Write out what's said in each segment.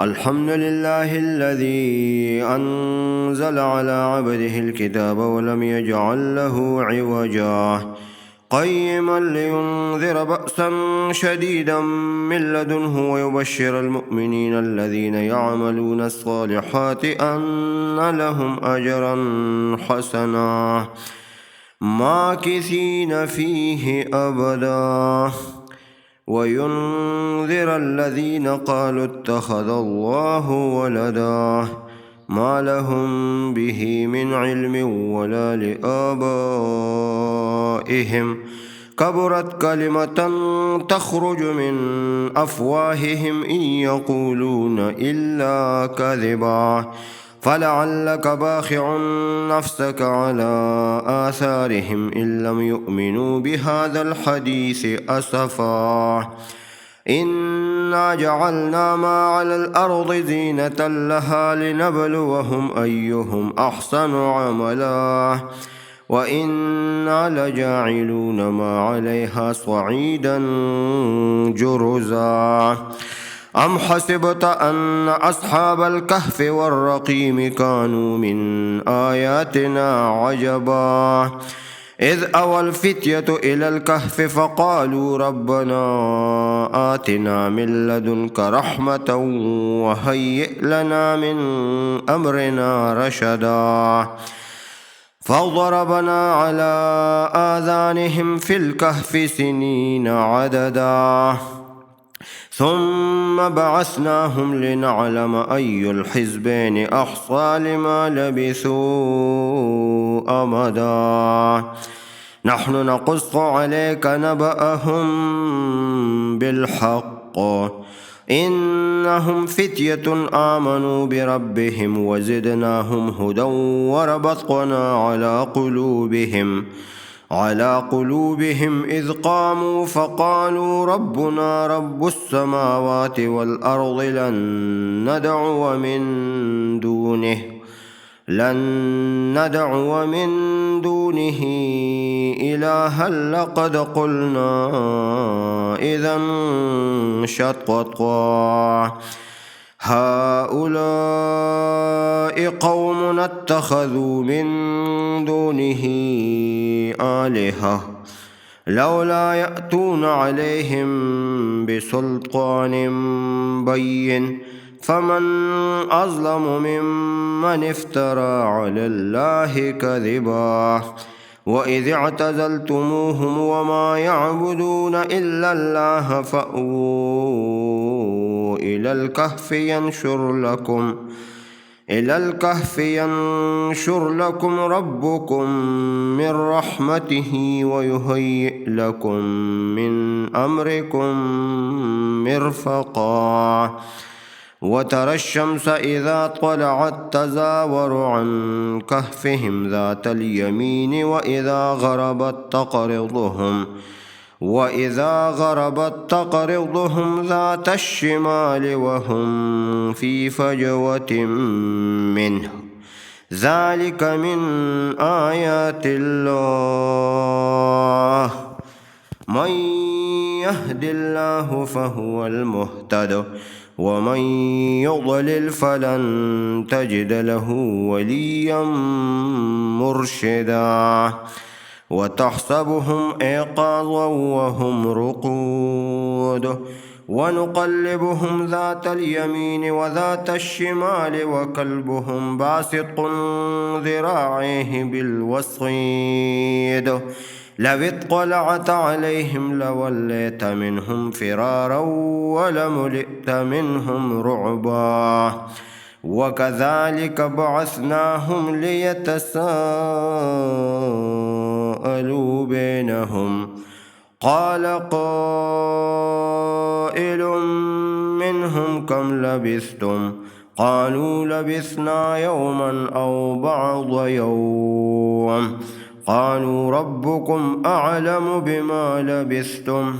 الحمد لله الذي أنزل على عبده الكتاب ولم يجعل له عوجا قيما لينذر بأسا شديدا من لدنه ويبشر المؤمنين الذين يعملون الصالحات أن لهم أجرا حسنا ماكثين فيه أبدا وينذر الذين قالوا اتخذ الله ولدا ما لهم به من علم ولا لآبائهم كبرت كلمة تخرج من أفواههم إن يقولون إلا كذبا فلعلك باخع نفسك على آثارهم إن لم يؤمنوا بهذا الحديث أسفا إنا جعلنا ما على الأرض زينة لها لنبلوهم أيهم أحسن عملا وإنا لجاعلون ما عليها صعيدا جرزا أم حسبت أن أصحاب الكهف والرقيم كانوا من آياتنا عجبا إذ أوى الفتية إلى الكهف فقالوا ربنا آتنا من لدنك رحمة وهيئ لنا من أمرنا رشدا فضربنا على آذانهم في الكهف سنين عددا ثم بعثناهم لنعلم أي الحزبين أحصى لما لبثوا أمدا نحن نقص عليك نبأهم بالحق إنهم فتية آمنوا بربهم وزدناهم هدى وربطنا على قلوبهم إذ قاموا فقالوا ربنا رب السماوات والأرض لن ندعو من دونه إلها لقد قلنا إذا شططا هؤلاء قوم اتخذوا من دونه آلهة لولا يأتون عليهم بسلطان بين فمن أظلم ممن افترى على الله كذبا وإذ اعتزلتموهم وما يعبدون إلا الله فأووا إلى الكهف ينشر لكم ربكم من رحمته ويهيئ لكم من أمركم مرفقا وترى الشمس إذا طلعت تزاور عن كهفهم ذات اليمين وإذا غربت تقرضهم ذات الشمال وهم في فجوة منه ذلك من آيات الله من يهد الله فهو المهتد ومن يضلل فلن تجد له وليا مرشدا وتحسبهم أيقاظا وهم رقود ونقلبهم ذات اليمين وذات الشمال وكلبهم باسط ذراعيه بالوصيد لو اطلعت عليهم لوليت منهم فرارا ولملئت منهم رعبا وكذلك بعثناهم ليتساءلوا بينهم قال قائل منهم كم لبثتم قالوا لبثنا يوما أو بعض يوم قالوا ربكم أعلم بما لبثتم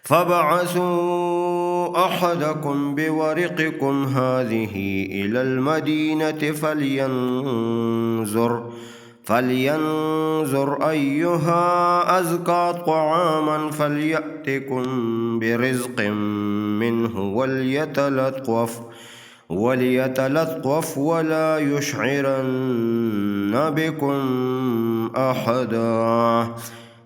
فابعثوا أحدكم بورقكم هذه إلى المدينة فلينظر أيها أزكى طعاما فليأتكم برزق منه وليتلطف ولا يشعرن بكم أحدا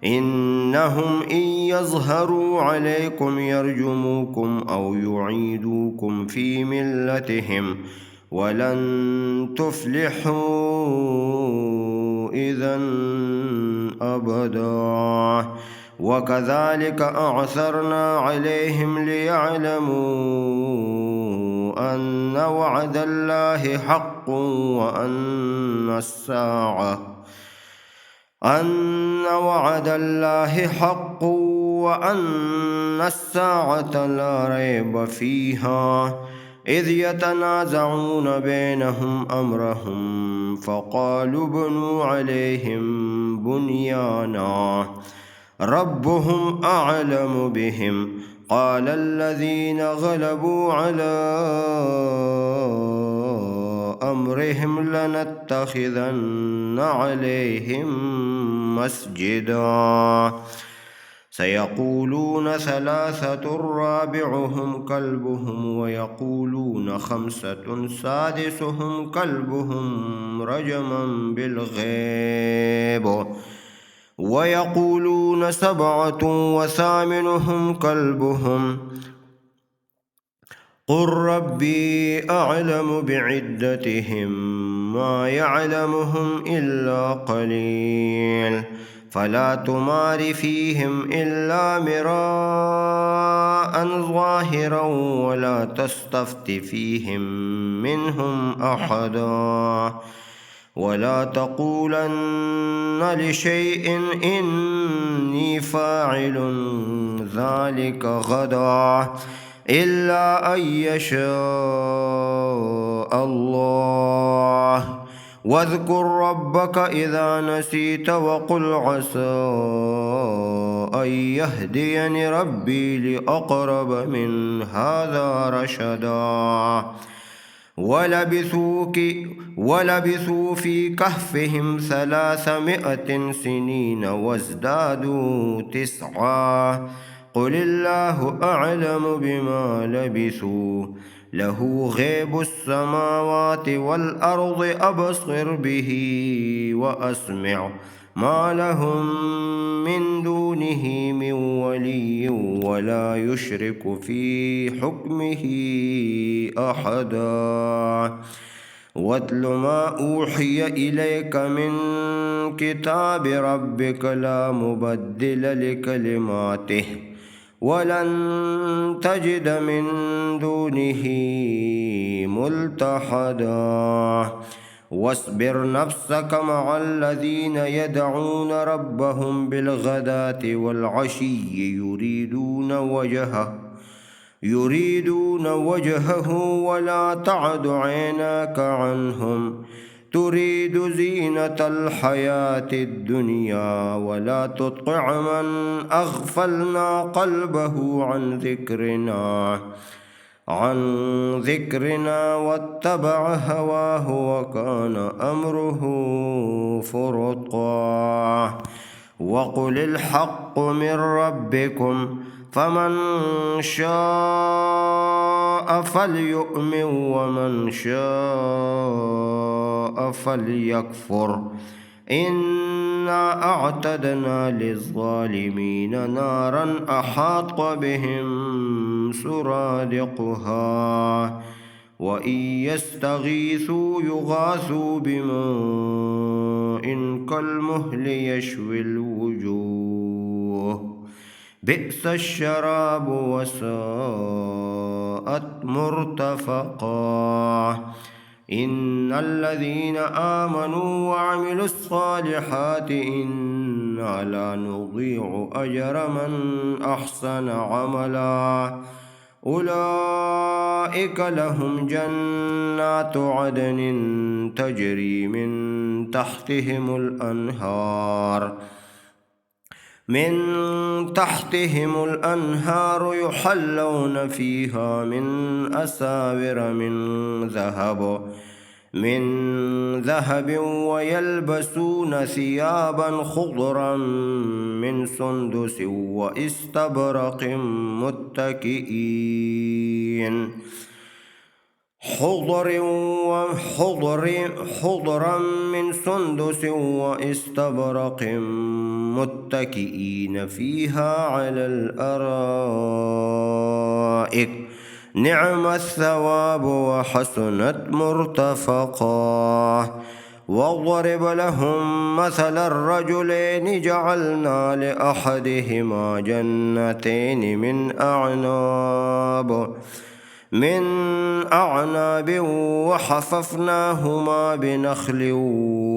إنهم إن يظهروا عليكم يرجموكم أو يعيدوكم في ملتهم ولن تفلحوا إذا أبدا وكذلك أعثرنا عليهم ليعلموا أن وعد الله حق وأن الساعة لا ريب فيها إذ يتنازعون بينهم أمرهم فقالوا ابنوا عليهم بنيانا ربهم أعلم بهم قال الذين غلبوا على أمرهم لنتخذن عليهم مسجدا سيقولون ثلاثة رابعهم كلبهم ويقولون خمسة سادسهم كلبهم رجما بالغيب ويقولون سبعة وثامنهم كلبهم قل ربي أعلم بعدتهم ما يعلمهم إلا قليل فلا تمار فيهم إلا مراء ظاهرا ولا تستفت فيهم منهم أحدا ولا تقولن لشيء إني فاعل ذلك غدا إلا أن يشاء الله واذكر ربك إذا نسيت وقل عسى أن يهديني ربي لأقرب من هذا رشدا ولبثوا في كهفهم 300 سنين وازدادوا 9 قل الله أعلم بما لبثوا له غيب السماوات والأرض أبصر به وأسمع ما لهم من دونه من ولي ولا يشرك في حكمه أحدا واتل ما أوحي إليك من كتاب ربك لا مبدل لكلماته ولن تجد من دونه ملتحدا واصبر نفسك مع الذين يدعون ربهم بالغداة والعشي يريدون وجهه ولا تعد عيناك عنهم تريد زينة الحياة الدنيا ولا تطع من أغفلنا قلبه عن ذكرنا واتبع هواه وكان أمره فرطا وقل الحق من ربكم فمن شاء فليؤمن ومن شاء فليكفر إنا أعتدنا للظالمين نارا أحاط بهم سرادقها وإن يستغيثوا يغاثوا بماء كالمهل يشوي الوجوه بئس الشراب وساءت مرتفقا إن الذين آمنوا وعملوا الصالحات إنا لا نضيع أجر من أحسن عملا أولئك لهم جنات عدن تجري من تحتهم الأنهار يحلون فيها من أساور من ذهب من ذهب ويلبسون ثيابا خضرا من سندس واستبرق متكئين حضرا من سندس واستبرق متكئين فيها على الأرائك نعم الثواب وحسنت مرتفقا واضرب لهم مثل الرجلين جعلنا لأحدهما جنتين من أعناب وحففناهما بنخل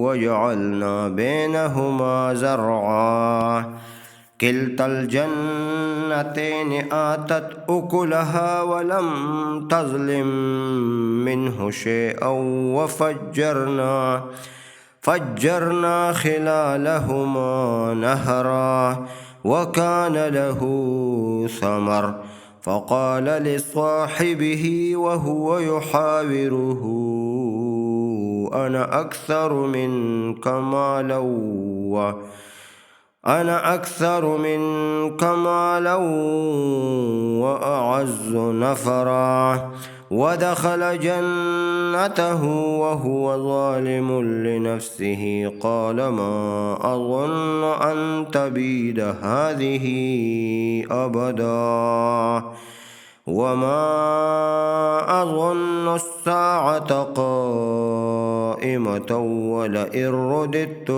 وجعلنا بينهما زرعا كلتا الجنتين آتت أكلها ولم تظلم منه شيئا فجرنا خلالهما نهرا وكان له ثمر فقال لصاحبه وهو يحاوره أنا أكثر منك مالا وأعز نفرا ودخل جنته وهو ظالم لنفسه قال ما أظن أن تبيد هذه أبدا وما أظن الساعة قائمة ولئن رددت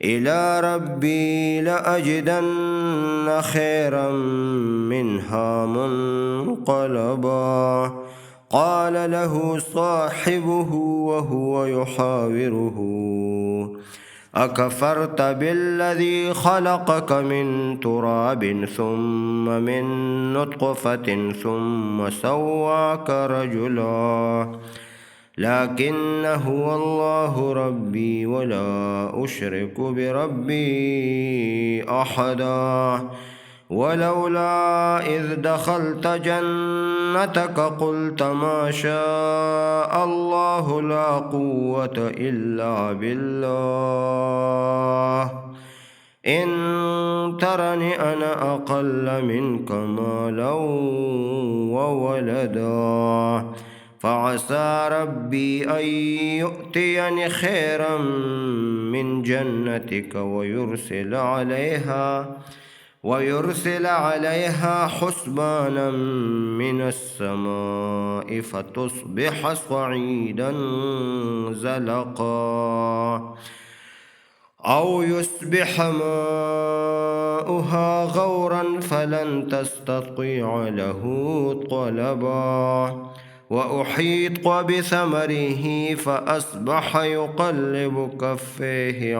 إلى ربي لأجدن خيرا منها منقلبا قال له صاحبه وهو يحاوره أكفرت بالذي خلقك من تراب ثم من نطفة ثم سواك رجلا لكن هو الله ربي ولا أشرك بربي أحدا ولولا إذ دخلت جنتك قلت ما شاء الله لا قوة إلا بالله إن ترني أنا أقل منك مالا وولدا فعسى ربي أن يؤتيني خيرا من جنتك ويرسل عليها حسبانا من السماء فتصبح صعيدا زلقا أو يصبح ماؤها غورا فلن تستطيع له طلبا وأحيط بثمره فأصبح يقلب كفيه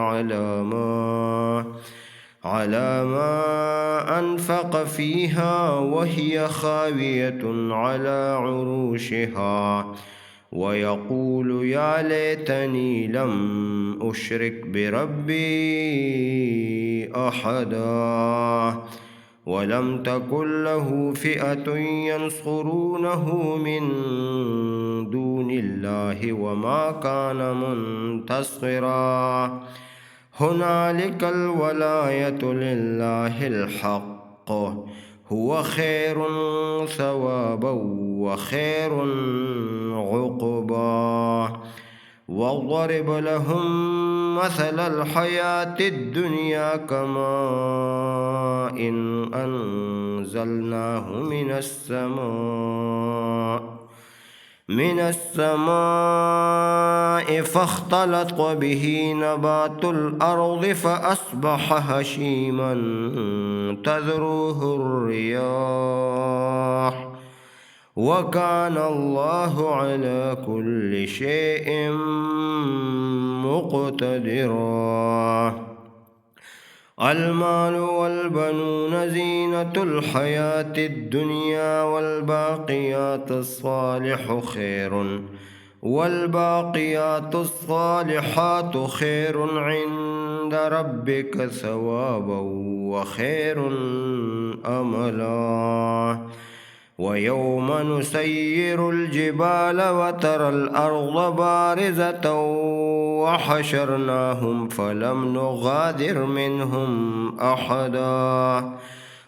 على ما أنفق فيها وهي خاوية على عروشها ويقول يا ليتني لم أشرك بربي أحدا ولم تكن له فئة ينصرونه من دون الله وما كان منتصرا هنالك الولاية لله الحق هو خير ثوابا وخير عقبا واضرب لهم مثل الحياة الدنيا كماء إن أنزلناه من السماء فاختلط به نبات الأرض فأصبح هشيما تذروه الرياح وكان الله على كل شيء مقتدرا المال والبنون زينة الحياة الدنيا والباقيات الصالحات خير عند ربك ثوابا وخير أملا ويوم نسير الجبال وترى الأرض بارزة وحشرناهم فلم نغادر منهم أحدا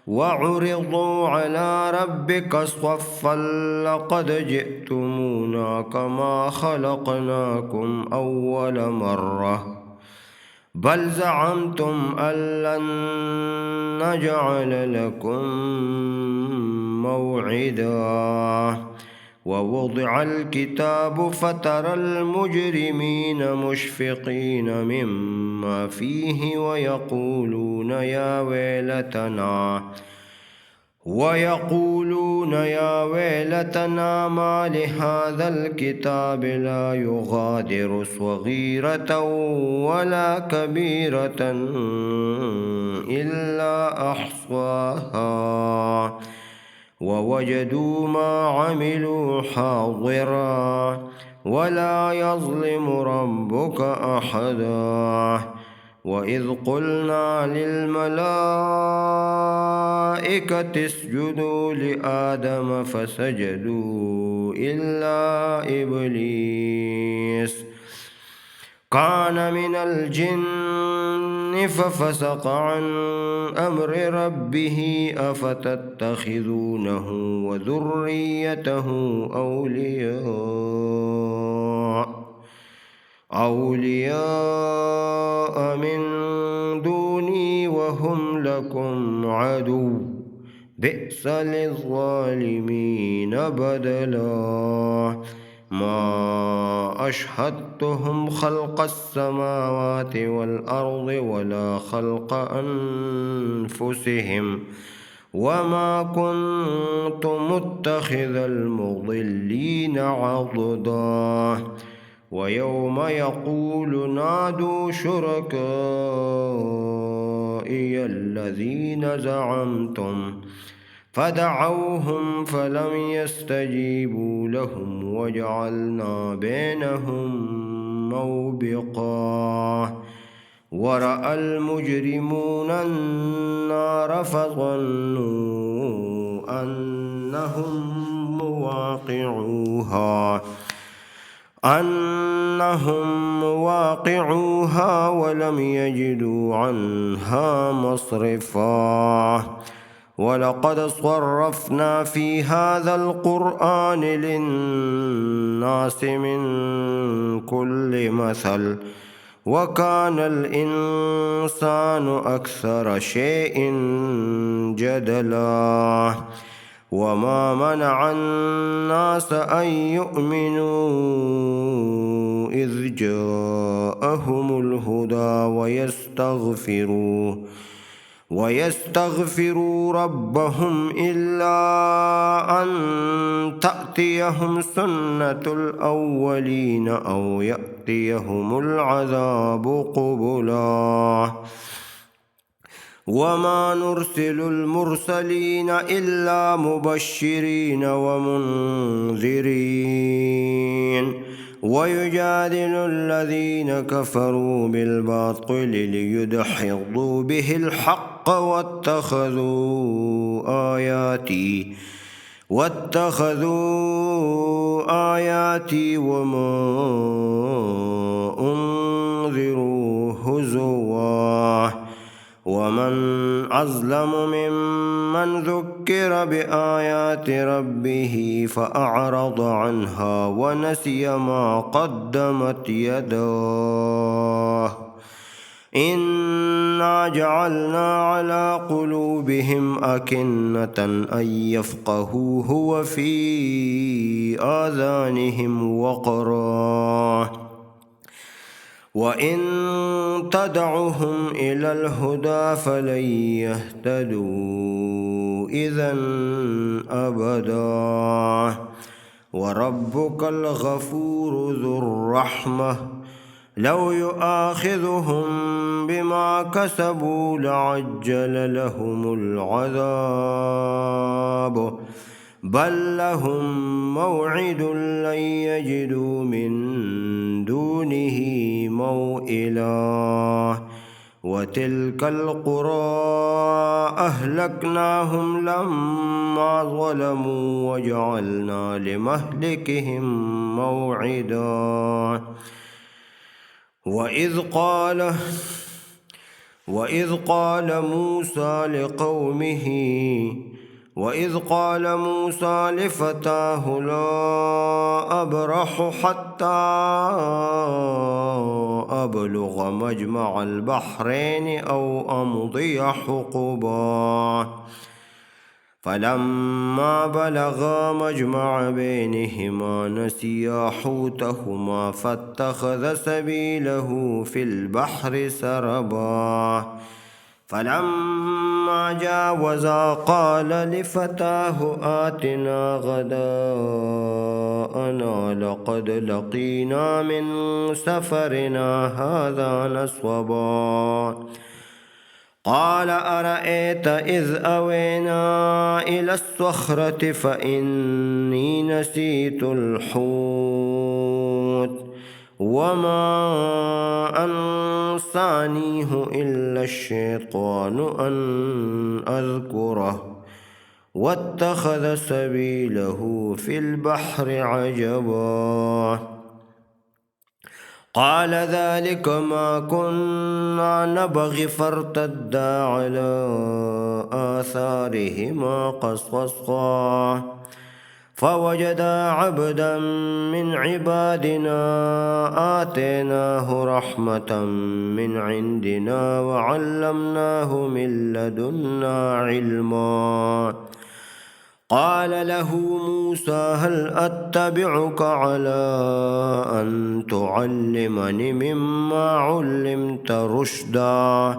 وعرضوا على ربك صفا لقد جئتمونا كما خلقناكم أول مرة بل زعمتم أن لن نجعل لكم موعدا ووضع الكتاب فترى المجرمين مشفقين مما فيه ويقولون يا ويلتنا ما لهذا الكتاب لا يغادر صغيرة ولا كبيرة إلا أحصاها ووجدوا ما عملوا حاضرا ولا يظلم ربك أحدا وإذ قلنا للملائكة اسجدوا لآدم فسجدوا إلا إبليس كان من الجن ففسق عن أمر ربه أفتتخذونه وذريته أولياء من دوني وهم لكم عدو بئس للظالمين بدلا ما أشهدتهم خلق السماوات والأرض ولا خلق أنفسهم وما كنت متخذ المضلين عضدا ويوم يقول نادوا شركائي الذين زعمتم فدعوهم فلم يستجيبوا لهم وجعلنا بينهم موبقا ورأى المجرمون النار فظنوا أنهم مواقعوها ولم يجدوا عنها مصرفا ولقد صرفنا في هذا القرآن للناس من كل مثل وكان الإنسان أكثر شيء جدلا وما منع الناس أن يؤمنوا إذ جاءهم الهدى ويستغفروا ربهم إلا أن تأتيهم سنة الأولين أو يأتيهم العذاب قبلا وما نرسل المرسلين إلا مبشرين ومنذرين ويجادل الذين كفروا بالباطل ليدحضوا به الحق واتخذوا آياتي وما أنذروا هزوا ومن أظلم ممن ذكر بآيات ربه فأعرض عنها ونسي ما قدمت يداه إنا جعلنا على قلوبهم أكنة أن يفقهوه وفي آذانهم وقرا وإن تدعهم إلى الهدى فلن يهتدوا إذا أبدا وربك الغفور ذو الرحمة لو يؤاخذهم بما كسبوا لعجل لهم العذاب بل لهم موعد لن يجدوا من دونه موئلا وتلك القرى أهلكناهم لما ظلموا وجعلنا لمهلكهم موعدا وإذ قال موسى لفتاه لا أبرح حتى أبلغ مجمع البحرين أو أمضي حقبا فلما بلغا مجمع بينهما نسيا حوتهما فاتخذ سبيله في البحر سربا فلما جاوزا قال لفتاه آتنا غداءنا لقد لقينا من سفرنا هذا نصبا قال أرأيت إذ أوينا إلى الصخرة فإني نسيت الحوت وما أنسانيه إلا الشيطان أن أذكره واتخذ سبيله في البحر عجبا قال ذلك ما كنا نبغي فارتدا على آثارهما قصصا فوجدا عبدا من عبادنا آتيناه رحمة من عندنا وعلمناه من لدنا علما قال له موسى هل أتبعك على أن تعلمني مما علمت رشدا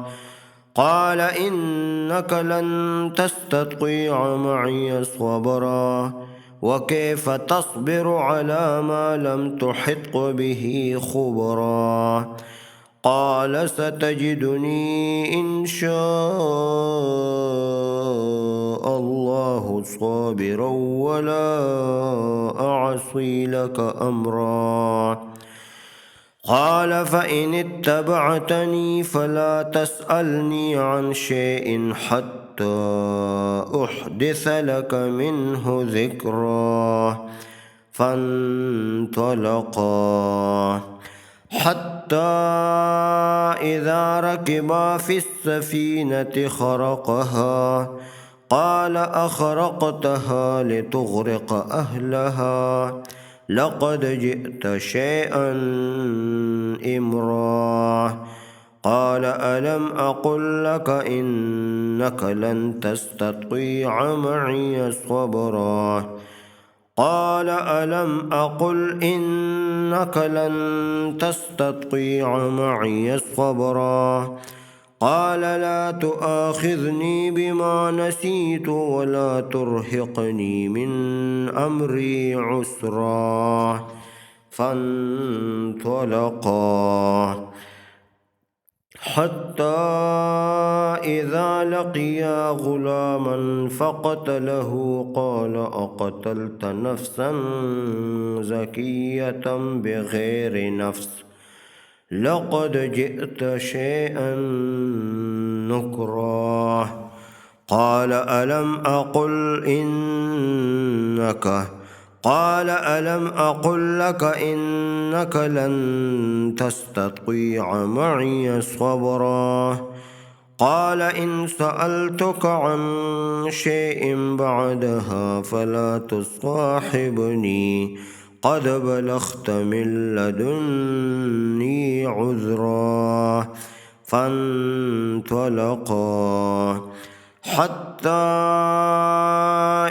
قال إنك لن تستطيع معي صبرا وكيف تصبر على ما لم تحط به خبرا قال ستجدني إن شاء الله صابرا ولا أعصي لك أمرا قال فإن اتبعتني فلا تسألني عن شيء حتى أحدث لك منه ذكرا فانطلقا حتى إذا ركبا في السفينة خرقها قال أخرقتها لتغرق أهلها لقد جئت شيئا إمرا قال ألم أقل لك إنك لن تستطيع معي صبرا قال ألم أقل إنك لن تستطيع معي صبرا قال لا تؤاخذني بما نسيت ولا ترهقني من أمري عسرا فانطلقا حتى إذا لقيا غلاما فقتله قال أقتلت نفسا زكية بغير نفس لقد جئت شيئا نكرا قال ألم أقل لك إنك لن تستطيع معي صبرا قال إن سألتك عن شيء بعدها فلا تصاحبني قد بلغت من لدني عذرا فانطلقا حتى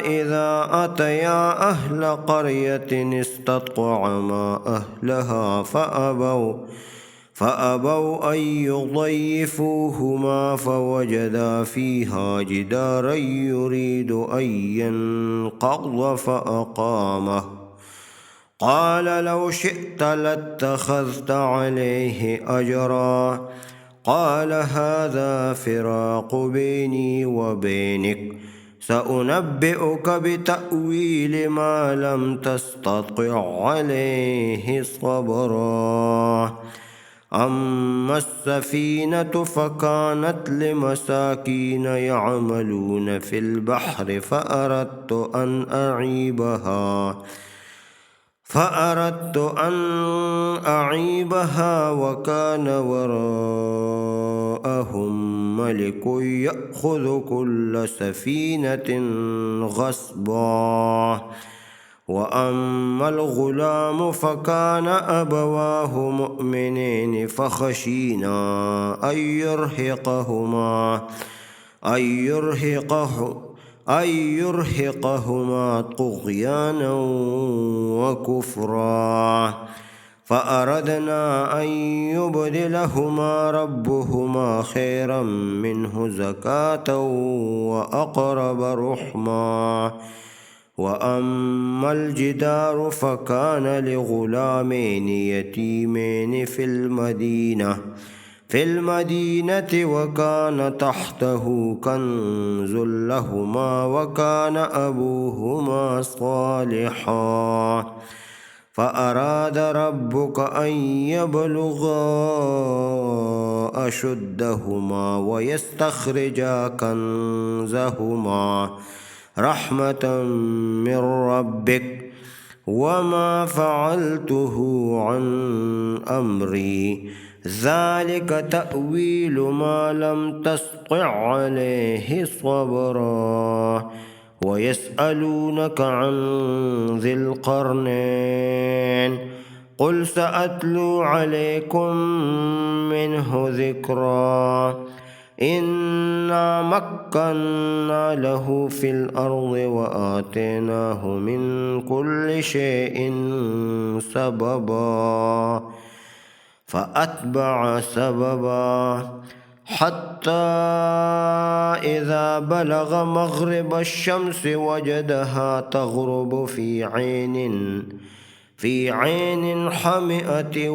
إذا أتيا أهل قرية استطعما أهلها فأبوا أن يضيفوهما فوجدا فيها جدارا يريد أن ينقض فأقامه قال لو شئت لاتخذت عليه أجرا قال هذا فراق بيني وبينك سأنبئك بتأويل ما لم تستطع عليه صبرا أما السفينة فكانت لمساكين يعملون في البحر فأردت أن أعيبها وكان وراءهم ملك يأخذ كل سفينة غصبا. وأما الغلام فكان أبواه مؤمنين فخشينا أن يرهقهما طغيانا وكفرا. فأردنا أن يبدلهما ربهما خيرا منه زكاة وأقرب رحما. وأما الجدار فكان لغلامين يتيمين في المدينة وكان تحته كنز لهما وكان أبوهما صالحا. فأراد ربك أن يبلغا أشدهما ويستخرجا كنزهما رحمة من ربك وما فعلته عن أمري ذلك تأويل ما لم تسطع عليه صبرا. ويسألونك عن ذي القرنين قل سأتلو عليكم منه ذكرا. إنا مكنا له في الأرض وآتيناه من كل شيء سببا. فأتبع سببا حتى إذا بلغ مغرب الشمس وجدها تغرب في عين حمئة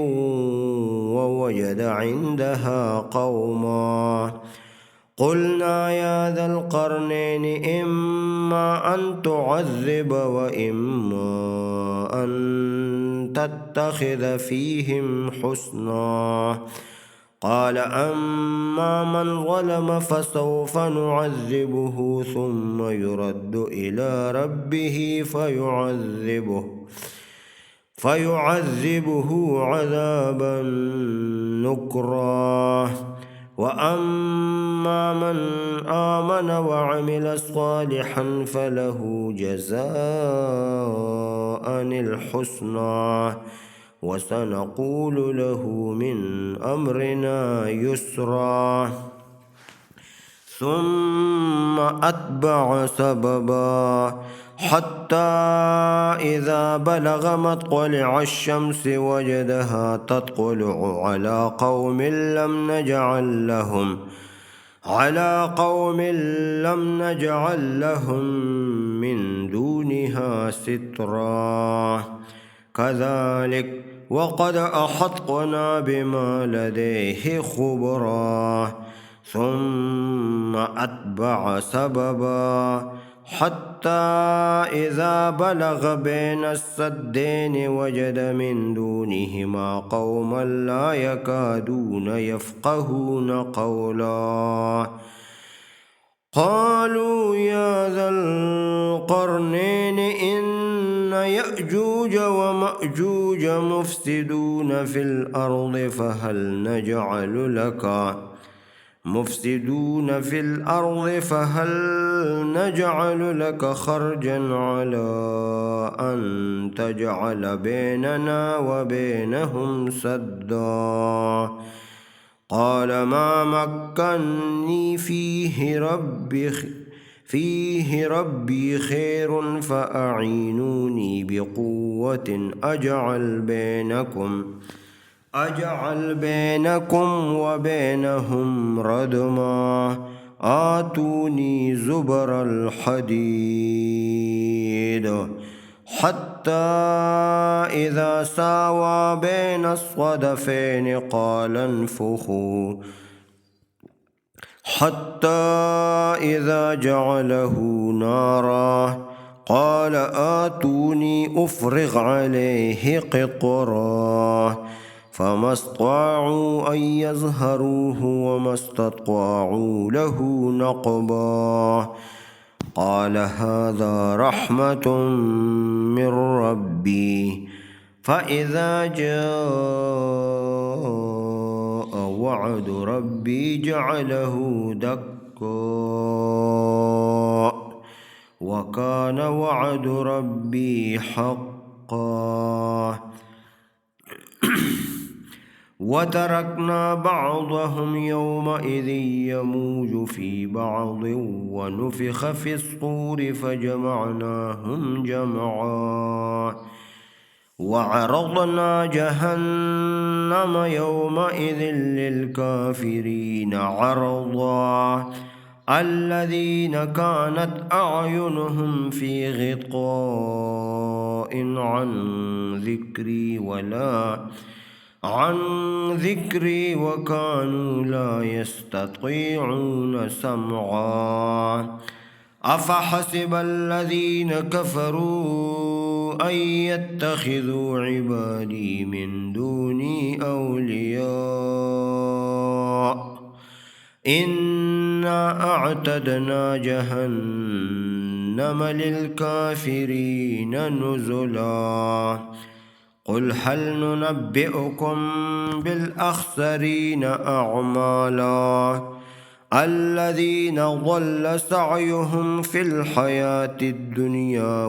ووجد عندها قوما. قلنا يا ذا القرنين إما أن تعذب وإما أن تتخذ فيهم حسنا. قال أما من ظلم فسوف نعذبه ثم يرد إلى ربه فيعذبه عذابا نكرا. وأما من آمن وعمل صالحا فله جزاء الحسنى وسنقول له من أمرنا يسرا. ثم أتبع سببا حتى إذا بلغ مطلع الشمس وجدها تطلع على قوم لم نجعل لهم من دونها سترا. كذلك وقد أحطنا بما لديه خبرا. ثم أتبع سببا حتى إذا بلغ بين السدين وجد من دونهما قوما لا يكادون يفقهون قولا. قالوا يا ذا القرنين إن يأجوج ومأجوج مفسدون في الأرض فهل نجعل لك خرجا على أن تجعل بيننا وبينهم سدا. قال ما مكني فيه ربي خير فأعينوني بقوة أجعل بينكم وبينهم ردما. آتوني زبر الحديد حتى إذا ساوى بين الصدفين قال انفخوا حتى إذا جعله نارا قال آتوني أفرغ عليه قطرا. فما استطاعوا أن يظهروه وما استطاعوا له نقبا قال هذا رحمة من ربي فإذا جاء وعد ربي جعله دكا وكان وعد ربي حقا وتركنا بعضهم يومئذ يموج في بعض ونفخ في الصور فجمعناهم جمعا وعرضنا جهنم يومئذ للكافرين عرضا الذين كانت أعينهم في غطاء عن ذكري وكانوا لا يستطيعون سمعا أفحسب الذين كفروا أن يتخذوا عبادي من دوني أولياء إنا أعتدنا جهنم للكافرين نزلا قل هل ننبئكم بالأخسرين أعمالا الذين ضل سعيهم في الحياة الدنيا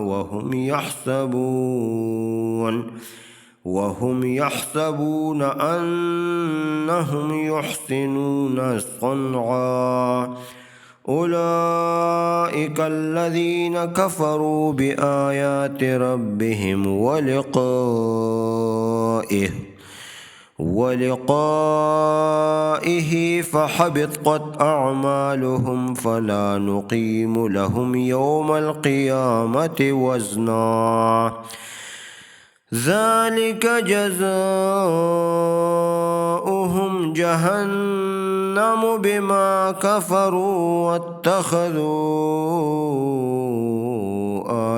وهم يحسبون أنهم يحسنون صنعا أولئك الذين كفروا بآيات ربهم ولقائه فحبطت أعمالهم فلا نقيم لهم يوم القيامة وزنا ذلك جزاؤهم جهنم بما كفروا واتخذوا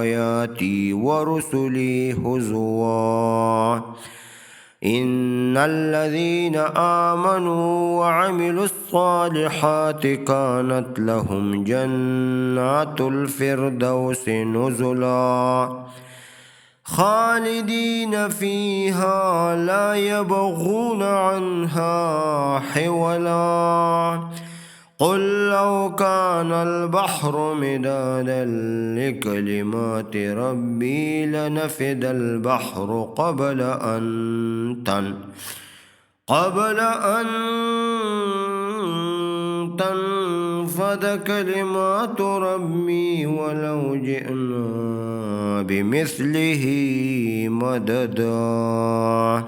آياتي ورسلي هزوا إن الذين آمنوا وعملوا الصالحات كانت لهم جنات الفردوس نزلا خالدين فيها لا يبغون عنها حولا قل لو كان البحر مدادا لكلمات ربي لنفد البحر قبل أن تنفد كلمات ربي ولو جئنا بمثله مددا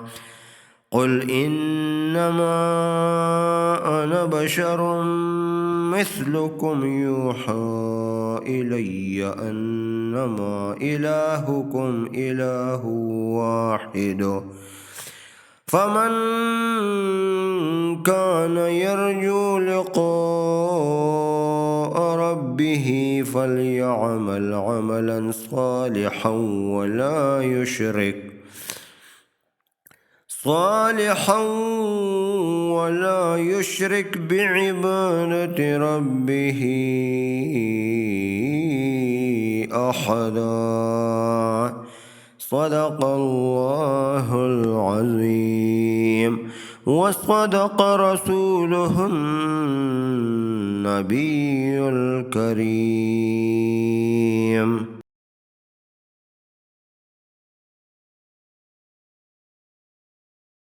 قل إنما أنا بشر مثلكم يوحى إلي أنما إلهكم إله واحد فمن كان يرجو لقاء ربه فليعمل عملا صالحا ولا يشرك بعبادة ربه أحدا صدق الله العظيم وصدق رسوله النبي الكريم.